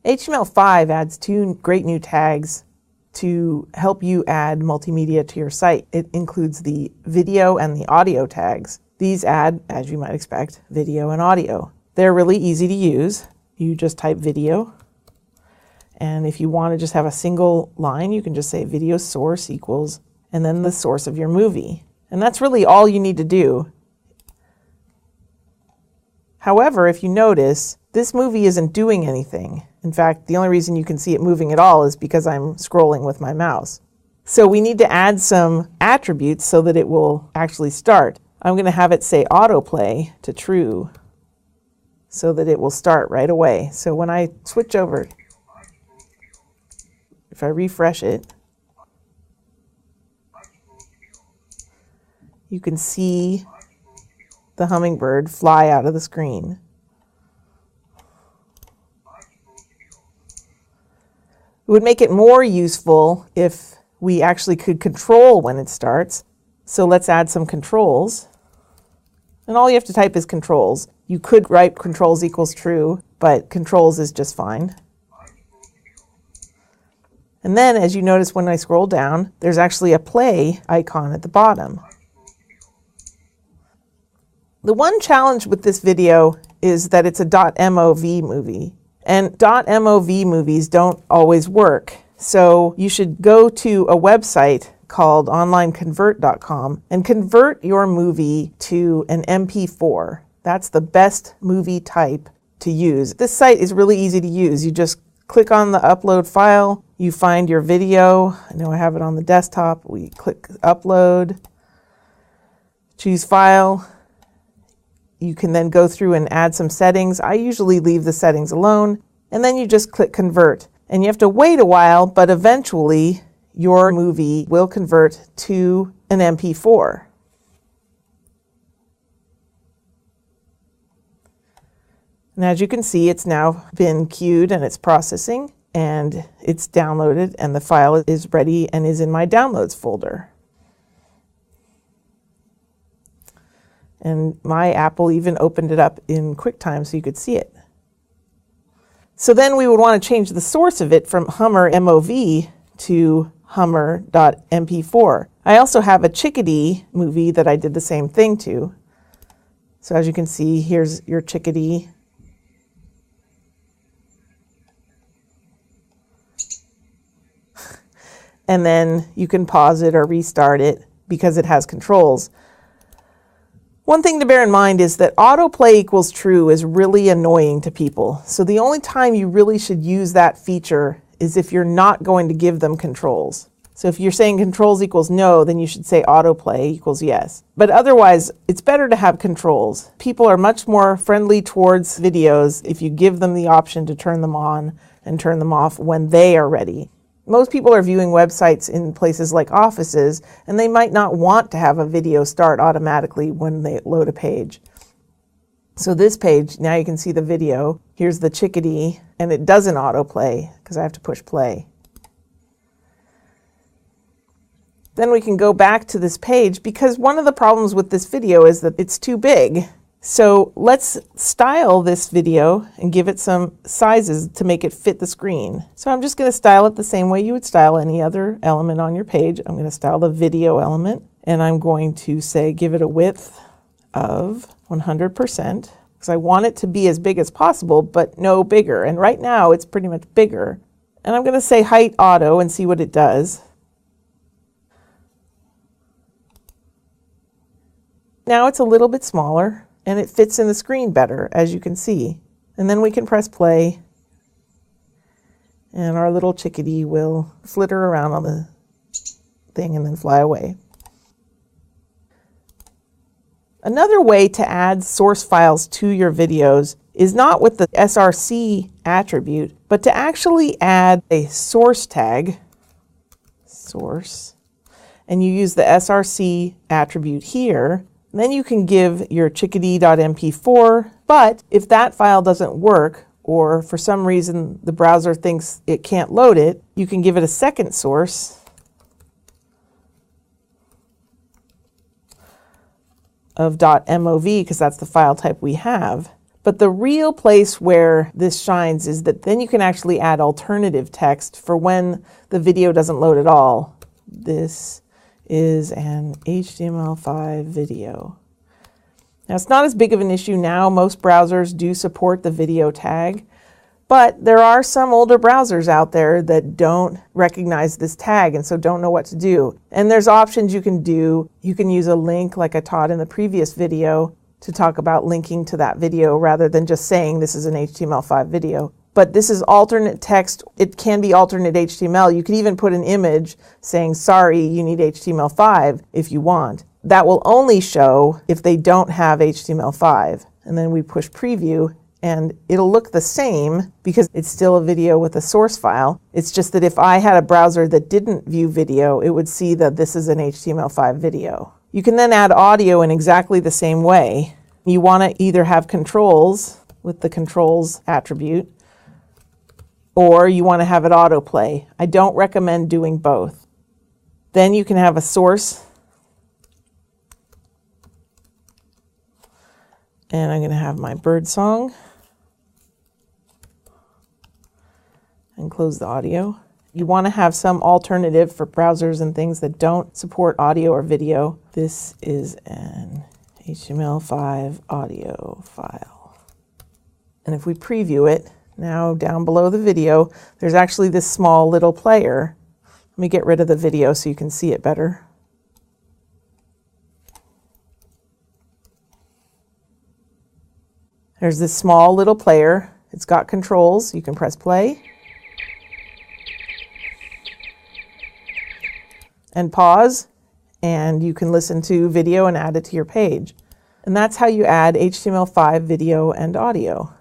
HTML5 adds two great new tags to help you add multimedia to your site. It includes the video and the audio tags. These add, as you might expect, video and audio. They're really easy to use. You just type video, and if you want to just have a single line, you can just say video source equals, and then the source of your movie. And that's really all you need to do. However, if you notice, this movie isn't doing anything. In fact, the only reason you can see it moving at all is because I'm scrolling with my mouse. So we need to add some attributes so that it will actually start. I'm going to have it say autoplay to true so that it will start right away. So when I switch over, if I refresh it, you can see the hummingbird fly out of the screen. It would make it more useful if we actually could control when it starts. So let's add some controls. And all you have to type is controls. You could write controls equals true, but controls is just fine. And then, as you notice when I scroll down, there's actually a play icon at the bottom. The one challenge with this video is that it's a .mov movie. And .mov movies don't always work. So you should go to a website called onlineconvert.com and convert your movie to an MP4. That's the best movie type to use. This site is really easy to use. You just click on the upload file, you find your video. I know I have it on the desktop. We click upload, choose file. You can then go through and add some settings. I usually leave the settings alone, and then you just click convert. And you have to wait a while, but eventually your movie will convert to an MP4. And as you can see, it's now been queued and it's processing, and it's downloaded, and the file is ready and is in my downloads folder. And my Apple even opened it up in QuickTime so you could see it. So then we would want to change the source of it from Hummer MOV to Hummer.mp4. I also have a Chickadee movie that I did the same thing to. So as you can see, here's your Chickadee. And then you can pause it or restart it because it has controls. One thing to bear in mind is that autoplay equals true is really annoying to people. So the only time you really should use that feature is if you're not going to give them controls. So if you're saying controls equals no, then you should say autoplay equals yes. But otherwise, it's better to have controls. People are much more friendly towards videos if you give them the option to turn them on and turn them off when they are ready. Most people are viewing websites in places like offices, and they might not want to have a video start automatically when they load a page. So this page, now you can see the video. Here's the Chickadee, and it doesn't autoplay because I have to push play. Then we can go back to this page because one of the problems with this video is that it's too big. So let's style this video and give it some sizes to make it fit the screen. So I'm just going to style it the same way you would style any other element on your page. I'm going to style the video element, and I'm going to say give it a width of 100% because I want it to be as big as possible, but no bigger. And right now it's pretty much bigger. And I'm going to say height auto and see what it does. Now it's a little bit smaller, and it fits in the screen better, as you can see. And then we can press play, and our little Chickadee will flitter around on the thing and then fly away. Another way to add source files to your videos is not with the src attribute, but to actually add a source tag, source, and you use the src attribute here. Then you can give your chickadee.mp4, but if that file doesn't work, or for some reason the browser thinks it can't load it, you can give it a second source of .mov because that's the file type we have. But the real place where this shines is that then you can actually add alternative text for when the video doesn't load at all. This is an HTML5 video. Now, it's not as big of an issue now. Most browsers do support the video tag, but there are some older browsers out there that don't recognize this tag and so don't know what to do. And there's options you can do. You can use a link like I taught in the previous video to talk about linking to that video rather than just saying this is an HTML5 video. But this is alternate text. It can be alternate HTML. You could even put an image saying, sorry, you need HTML5 if you want. That will only show if they don't have HTML5. And then we push preview and it'll look the same because it's still a video with a source file. It's just that if I had a browser that didn't view video, it would see that this is an HTML5 video. You can then add audio in exactly the same way. You want to either have controls with the controls attribute, or you want to have it autoplay. I don't recommend doing both. Then you can have a source. And I'm going to have my bird song. And close the audio. You want to have some alternative for browsers and things that don't support audio or video. This is an HTML5 audio file. And if we preview it, now down below the video, there's actually this small little player. Let me get rid of the video so you can see it better. There's this small little player. It's got controls. You can press play and pause, and you can listen to video and add it to your page. And that's how you add HTML5 video and audio.